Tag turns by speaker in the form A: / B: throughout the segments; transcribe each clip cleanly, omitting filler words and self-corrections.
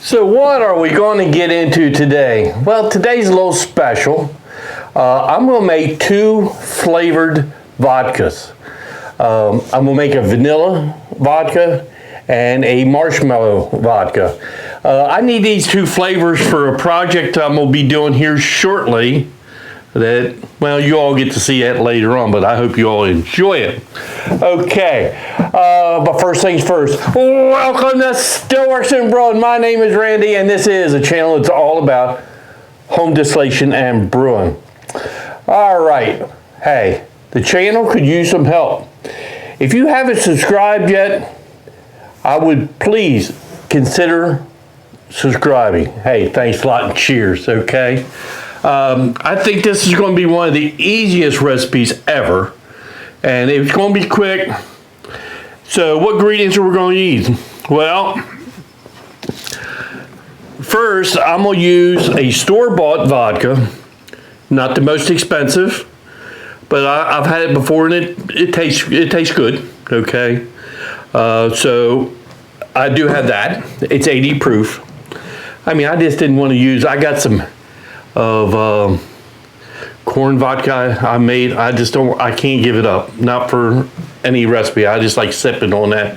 A: So what are we going to get into today? Well, today's a little special. I'm going to make two flavored vodkas. I'm going to make a vanilla vodka and a marshmallow vodka. I need these two flavors for a project I'm going to be doing here shortly. That, well, you all get to see that later on, but I hope you all enjoy it. Okay, but first things first, welcome to Still Works and Brewing. My name is Randy, and this is a channel that's all about home distillation and brewing. All right, hey, the channel could use some help. If you haven't subscribed yet, I would please consider subscribing. Hey, thanks a lot and cheers, okay? I think this is going to be one of the easiest recipes ever, and it's going to be quick. So what ingredients are we going to use? Well, first I'm going to use a store-bought vodka, not the most expensive, but I've had it before and it tastes good. Okay, so I do have that. It's 80 proof. I mean, I just didn't want to use. I got some of corn vodka I made. I can't give it up, not for any recipe. I just like sipping on that,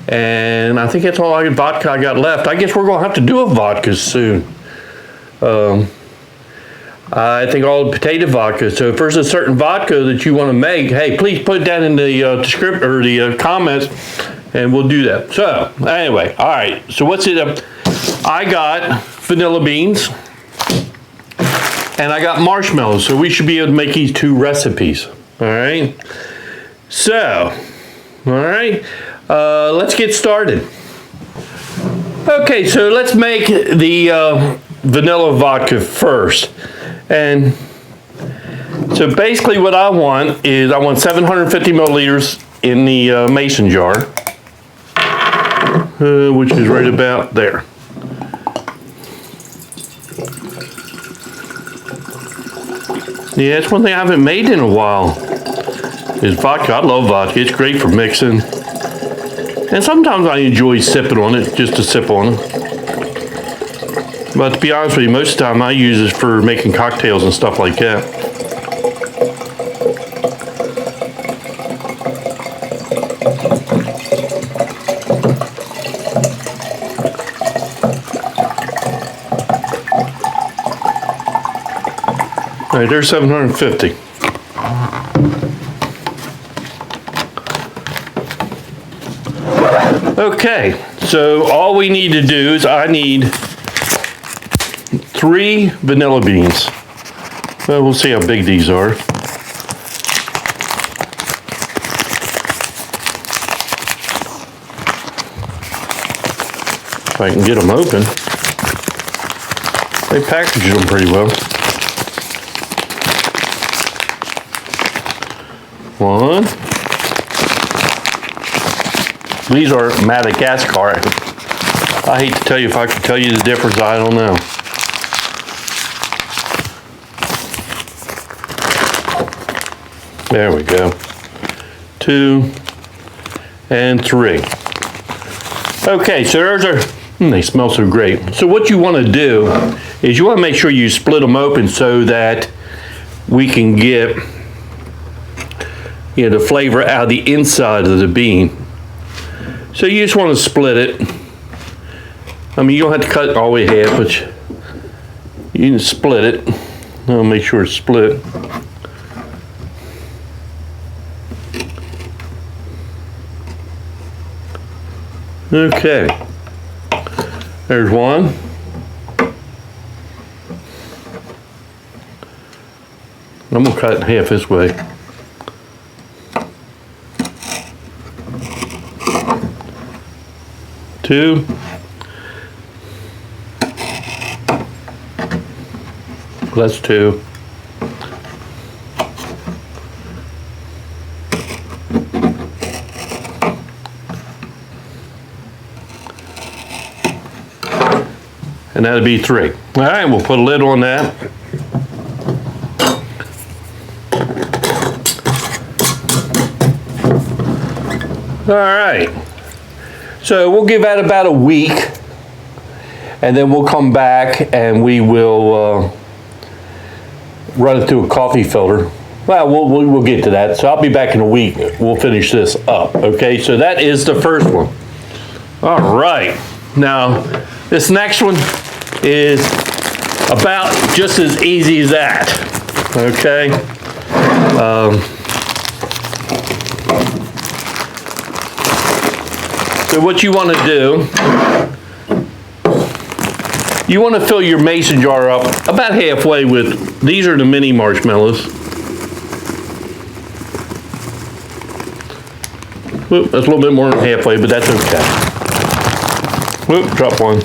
A: and I think that's all vodka I got left. I guess we're gonna have to do a vodka soon. I think all the potato vodka. So if there's a certain vodka that you want to make, hey, please put that in the description or the comments, and we'll do that. So anyway, all right, so what's it? I got vanilla beans and I got marshmallows, so we should be able to make these two recipes. All right, so let's get started. Okay, so let's make the vanilla vodka first. And so basically what I want is 750 milliliters in the mason jar, which is right about there. Yeah, that's one thing I haven't made in a while, is vodka. I love vodka. It's great for mixing. And sometimes I enjoy sipping on it, just to sip on it. But to be honest with you, most of the time I use it for making cocktails and stuff like that. All right, there's 750. Okay, so all we need to do is I need 3 vanilla beans. Well, we'll see how big these are. If I can get them open. They package them pretty well. 1. These are Madagascar. I hate to tell you, if I could tell you the difference, I don't know. There we go. 2 and 3. Okay, so there's our, they smell so great. So what you want to do is you want to make sure you split them open so that we can get, the flavor out of the inside of the bean. So you just want to split it. I mean, you don't have to cut it all the way half, but you can split it. I'll make sure it's split. Okay, there's one. I'm gonna cut it in half this way. Two. That's 2. And that'll be 3. All right, we'll put a lid on that. All right. So we'll give that about a week. and then we'll come back and we will run it through a coffee filter. Well, we'll get to that. So I'll be back in a week. We'll finish this up. Okay, so that is the first one. All right. Now, this next one is about just as easy as that. Okay. So what you want to do, you want to fill your mason jar up about halfway with, these are the mini marshmallows. Whoop, that's a little bit more than halfway, but that's okay. Whoop, drop one.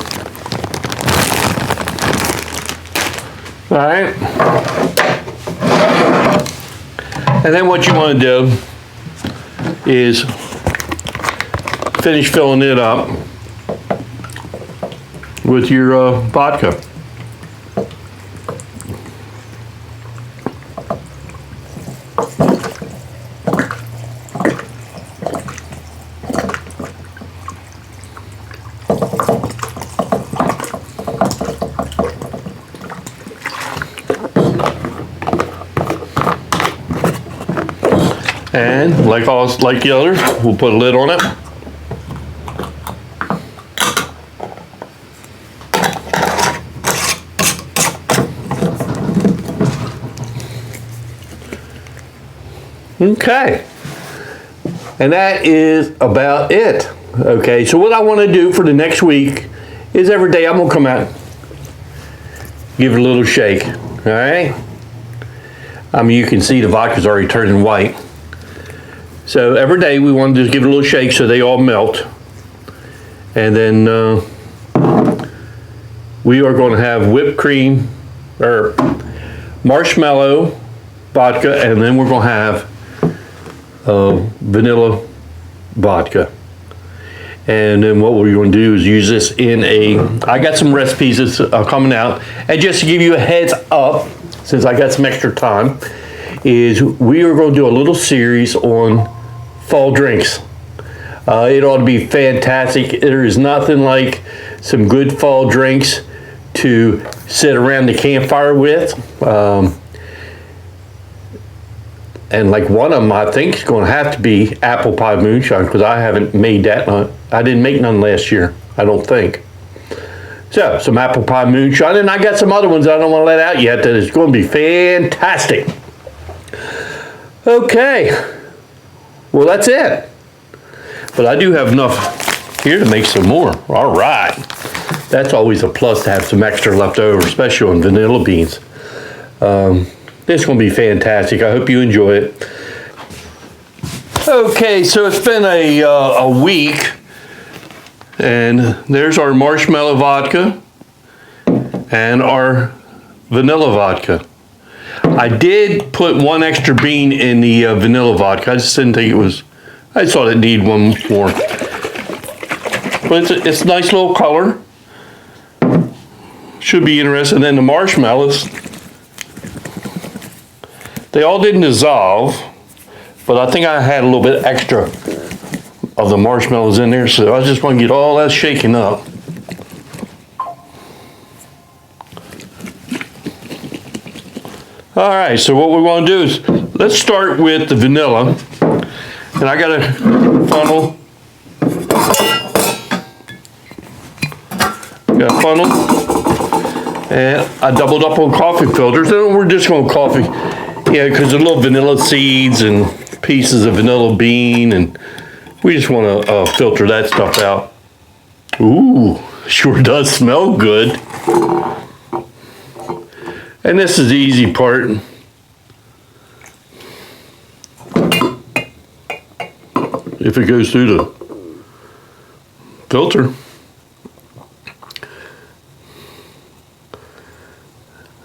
A: All right. And then what you want to do is finish filling it up with your vodka. And like the others, we'll put a lid on it. Okay, and that is about it. Okay, so what I want to do for the next week is every day I'm going to come out, give it a little shake. All right, I mean, you can see the vodka's already turning white. So every day we want to just give it a little shake so they all melt. And then we are going to have whipped cream or marshmallow vodka, and then we're going to have vanilla vodka. And then what we're going to do is use this in I got some recipes that's coming out. And just to give you a heads up, since I got some extra time, is we are going to do a little series on fall drinks. It ought to be fantastic. There is nothing like some good fall drinks to sit around the campfire with. And like one of them, I think, is going to have to be apple pie moonshine, because I haven't made that. I didn't make none last year, I don't think. So, some apple pie moonshine, and I got some other ones I don't want to let out yet that is going to be fantastic. Okay, well, that's it. But I do have enough here to make some more. All right. That's always a plus to have some extra left over, especially on vanilla beans. This is going to be fantastic. I hope you enjoy it. Okay, so it's been a week, and there's our marshmallow vodka and our vanilla vodka. I did put one extra bean in the vanilla vodka. I just didn't think it was, I thought it needed one more. But it's a nice little color. Should be interesting. And then the marshmallows, they all didn't dissolve, but I think I had a little bit extra of the marshmallows in there, so I just want to get all that shaken up. All right, so what we want to do is, let's start with the vanilla. And I got a funnel. And I doubled up on coffee filters. And we're just going to coffee, because there's little vanilla seeds and pieces of vanilla bean, and we just want to filter that stuff out. Ooh, sure does smell good. And this is the easy part. If it goes through the filter.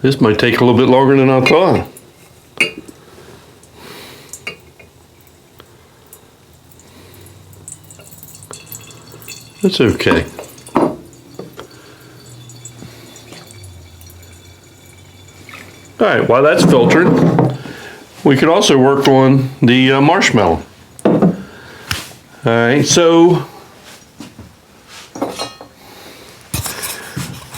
A: This might take a little bit longer than I thought. That's okay. All right, while that's filtered, we could also work on the marshmallow. All right, so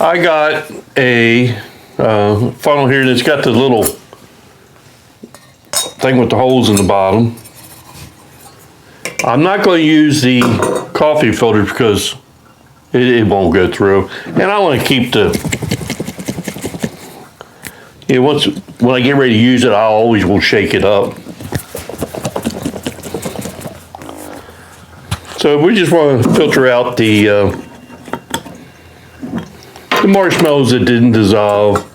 A: I got a funnel here that's got the little thing with the holes in the bottom. I'm not going to use the coffee filter because it won't go through. And I want to keep the, when I get ready to use it, I always will shake it up. So we just want to filter out the marshmallows that didn't dissolve.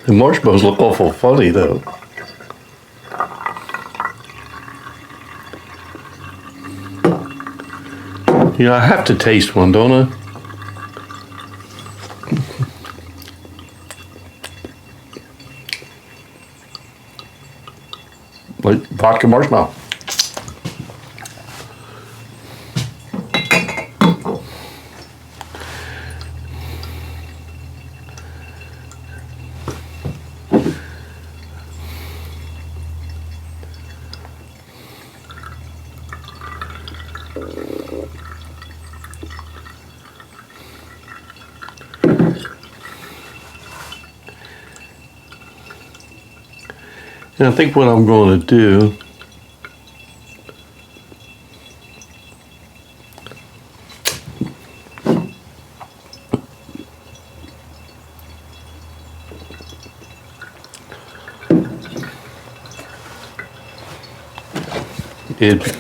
A: The marshmallows look awful funny though. You know, I have to taste one, don't I? Like vodka marshmallow. And I think what I'm going to do is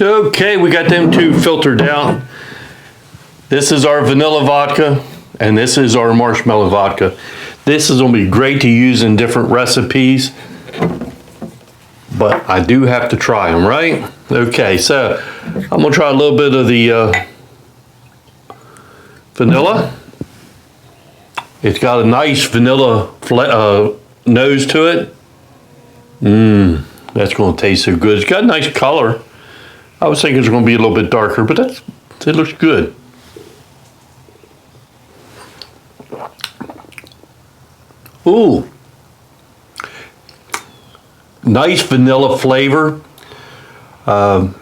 A: okay, we got them two filtered out. This is our vanilla vodka, and this is our marshmallow vodka. This is going to be great to use in different recipes, but I do have to try them, right? Okay, so I'm going to try a little bit of the vanilla. It's got a nice vanilla nose to it. That's going to taste so good. It's got a nice color. I was thinking it's going to be a little bit darker, but it looks good. Ooh. Nice vanilla flavor. That's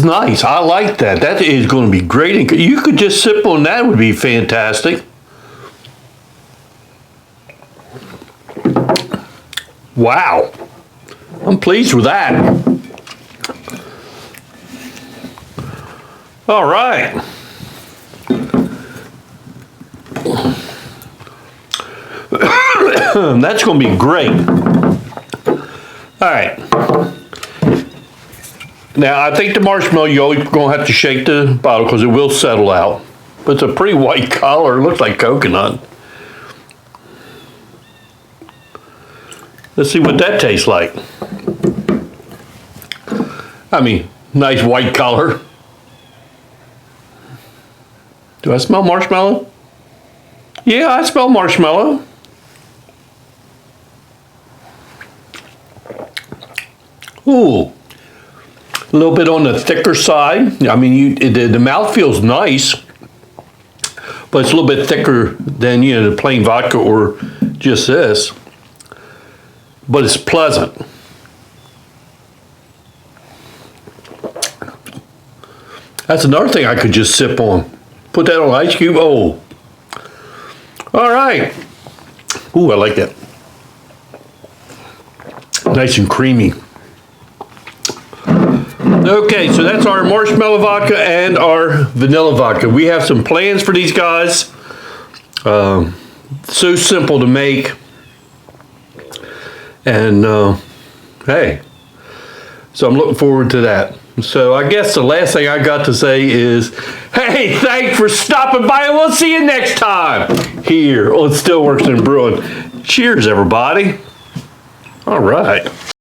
A: nice. I like that. That is going to be great. You could just sip on that. It would be fantastic. Wow. I'm pleased with that. All right. That's going to be great. All right. Now, I think the marshmallow, you're always going to have to shake the bottle because it will settle out. But it's a pretty white color. It looks like coconut. Let's see what that tastes like. I mean, nice white color. Do I smell marshmallow? Yeah, I smell marshmallow. Ooh, a little bit on the thicker side. I mean, the mouth feels nice, but it's a little bit thicker than, you know, the plain vodka or just this. But it's pleasant. That's another thing I could just sip on. Put that on ice cube. Oh. All right. Ooh, I like that. Nice and creamy. Okay, so that's our marshmallow vodka and our vanilla vodka. We have some plans for these guys. So simple to make. And hey, so I'm looking forward to that. So I guess the last thing I got to say is, hey, thanks for stopping by, and we'll see you next time here on Still Works in Brewing. Cheers, everybody. All right.